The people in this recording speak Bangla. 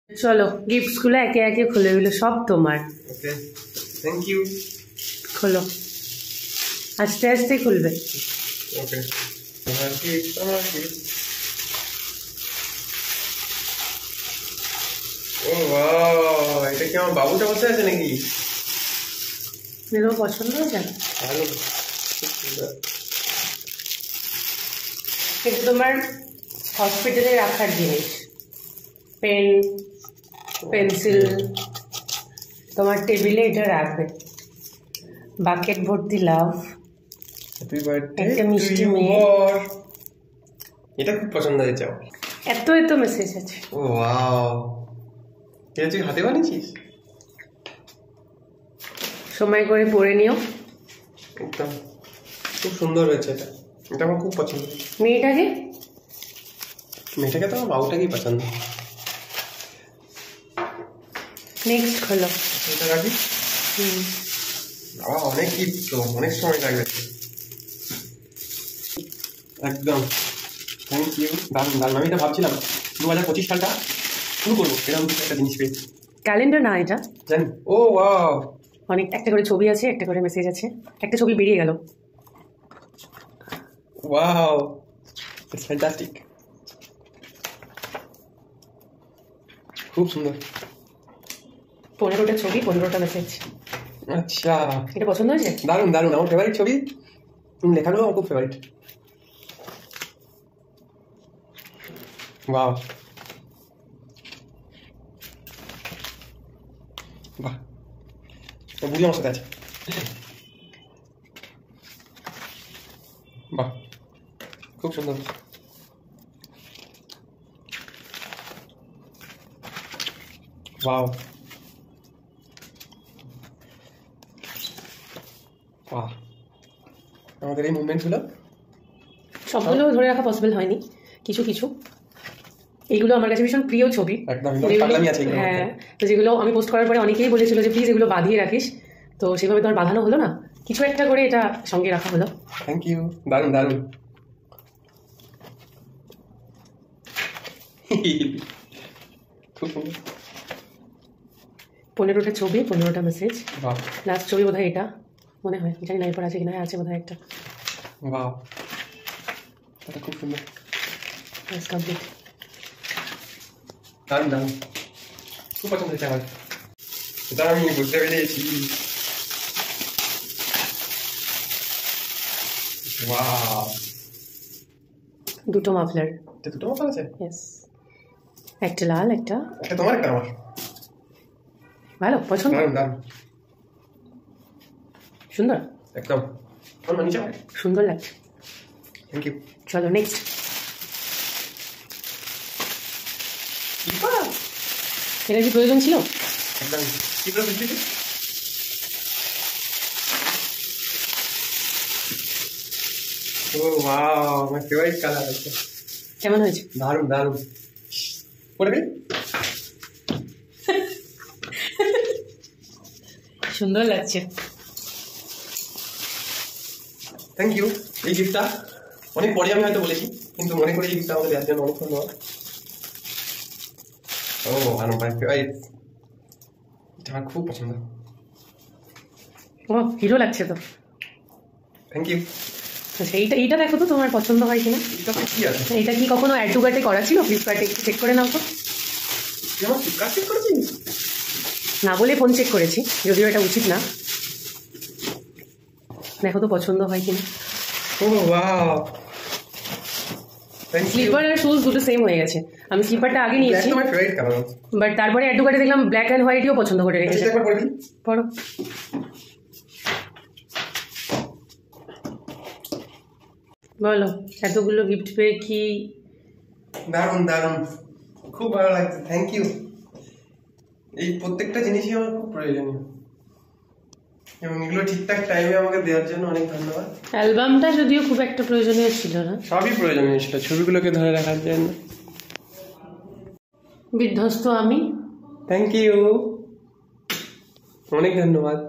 চলো গিফটস গুলো একে একে খুলে দিল, সব তোমার। ওকে, থ্যাংক ইউ। খোলো, আস্তে আস্তে খুলবে। ওকে, আমার গিফট, আমার গিফট। ও ওয়াও, এটা কি আমার বাবুটা বসে আছে নাকি? মেয়েরও পছন্দ হয়েছে। ভালো, খুব সুন্দর। এটা তোমার হসপিটালে রাখার জিনিস, পেন পেন্সিল, তোমার টেবিলে এটা রাখবে। বাকেট ভর্তি লাভ, হ্যাপি বার্থডে একটা মিষ্টি মেয়ে। এটা খুব পছন্দ হয়েছে আমার। এত এত মেসেজ আছে। ও ওয়াও, এটা তুই হাতে বানিয়েছিস? সময় করে পড়ে নিও। একদম খুব সুন্দর হয়েছে এটা, এটা আমার খুব পছন্দ। মেয়েটাকে মেয়েটাকে তো আমার বাবুটাকেই পছন্দ। নেক্সট খোলো। এটা রাখি। বাবা অনেক গিফট তো, অনেক সময় লাগবে। একদম থ্যাংক ইউ, দারুণ দারুণ। আমি এটা ভাবছিলাম 2025 সালটা শুরু করবো এরকম কিছু একটা জিনিস পেয়ে। ক্যালেন্ডার না এটা, জানি। ও ওয়াও, অনেক একটা করে ছবি আছে, একটা করে মেসেজ আছে। একটা ছবি বেরিয়ে গেল। ওয়াও, ইটস ফ্যান্টাস্টিক, খুব সুন্দর। 15টা ছবি, 15টা মেসেজ। আচ্ছা, এটা পছন্দ হয়েছে? দারুণ দারুণ, আমার ফেভারিট ছবি। লেখাগুলো আমার খুব ফেভারিট। ওয়াও, বাহ, বুঝি আমার সাথে আছে। বাহ, খুব সুন্দর। ওয়াও, বাহ, আমাদের এই মুভমেন্টগুলো সবগুলো ধরে রাখা পসিবল হয়নি, কিছু কিছু। এইগুলো আমার কাছে ভীষণ প্রিয় ছবি। একদম হ্যাঁ, তো যেগুলো আমি পোস্ট করার পরে অনেকেই বলেছিল যে প্লিজ এগুলো বাঁধিয়ে রাখিস, তো সেভাবে তো আর বাঁধানো হলো না, কিছু একটা করে এটা সঙ্গে রাখা হলো। থ্যাংক ইউ, দারুণ দারুণ। খুব সুন্দর। 15টা ছবি, 15টা মেসেজ। বাহ, লাস্ট ছবি বোধহয় এটা, মনে হয়, জানি না এরপর আছে কিনা। আছে বোধহয় একটা। বাহ, এটা খুব সুন্দর। কমপ্লিট। দারুণ দারুণ, খুব পছন্দ হয়েছে আমার। এটা আমি বুঝতে পেরেছি। ওয়াও, দুটো মাফলার। এটা দুটো মতো আছে। ইয়েস, একটা লাল, একটা এটা তোমার, একটা আমার। ভালো পছন্দ, দারুণ দারুণ, সুন্দর, একদম আমার নিচে। সুন্দর লাগছে। Thank you. চলো নেক্সট। এটা কি প্রয়োজন ছিল? একদম। কি করে বুঝলি? ও ওয়াও, আমার ফেভারিট কালার আছে। কেমন হয়েছে? দারুণ দারুণ। পড়ে গেল। সুন্দর লাগছে। Thank you. এই গিফটটা অনেক পরে আমি হয়তো বলেছি, কিন্তু মনে করি এই গিফটটা আমাকে দেওয়ার জন্য অনেক ধন্যবাদ। ও আমার ফেভারিট, এটা আমার খুব পছন্দ। ও হিরো লাগছে তো। Thank you. এইটা দেখো তো তোমার পছন্দ হয় কিনা। এটা কি আছে? এটা কি কখনো অ্যাড টু কার্টে করা ছিল? ফ্লিপকার্টে চেক করে নাও তো। আমার ফ্লিপকার্ট চেক করেছিস? না বলে ফোন চেক করেছি, যদিও এটা উচিত না। দেখো তো পছন্দ হয় কিনা। ও ওয়াও, স্লিপার আর শুজ দুটো সেম হয়ে গেছে। আমি স্লিপারটা আগে নিয়েছি, বাট তারপরে অ্যাড টু কার্টে দেখলাম ব্ল্যাক অ্যান্ড হোয়াইটও পছন্দ করে রেখেছে। পড়ো। বলো, এতগুলো গিফট পেয়ে কি? দারুণ দারুণ, খুব ভালো লাগছে। Thank you. এই প্রত্যেকটা জিনিসই আমার খুব প্রয়োজনীয়, এবং এগুলো ঠিকঠাক টাইমে আমাকে দেওয়ার জন্য অনেক ধন্যবাদ। অ্যালবামটা যদিও খুব একটা প্রয়োজনীয় ছিল না, সবই প্রয়োজনীয় ছিল ছবিগুলোকে ধরে রাখার জন্য। বিধ্বস্ত আমি। থ্যাংক ইউ, অনেক ধন্যবাদ।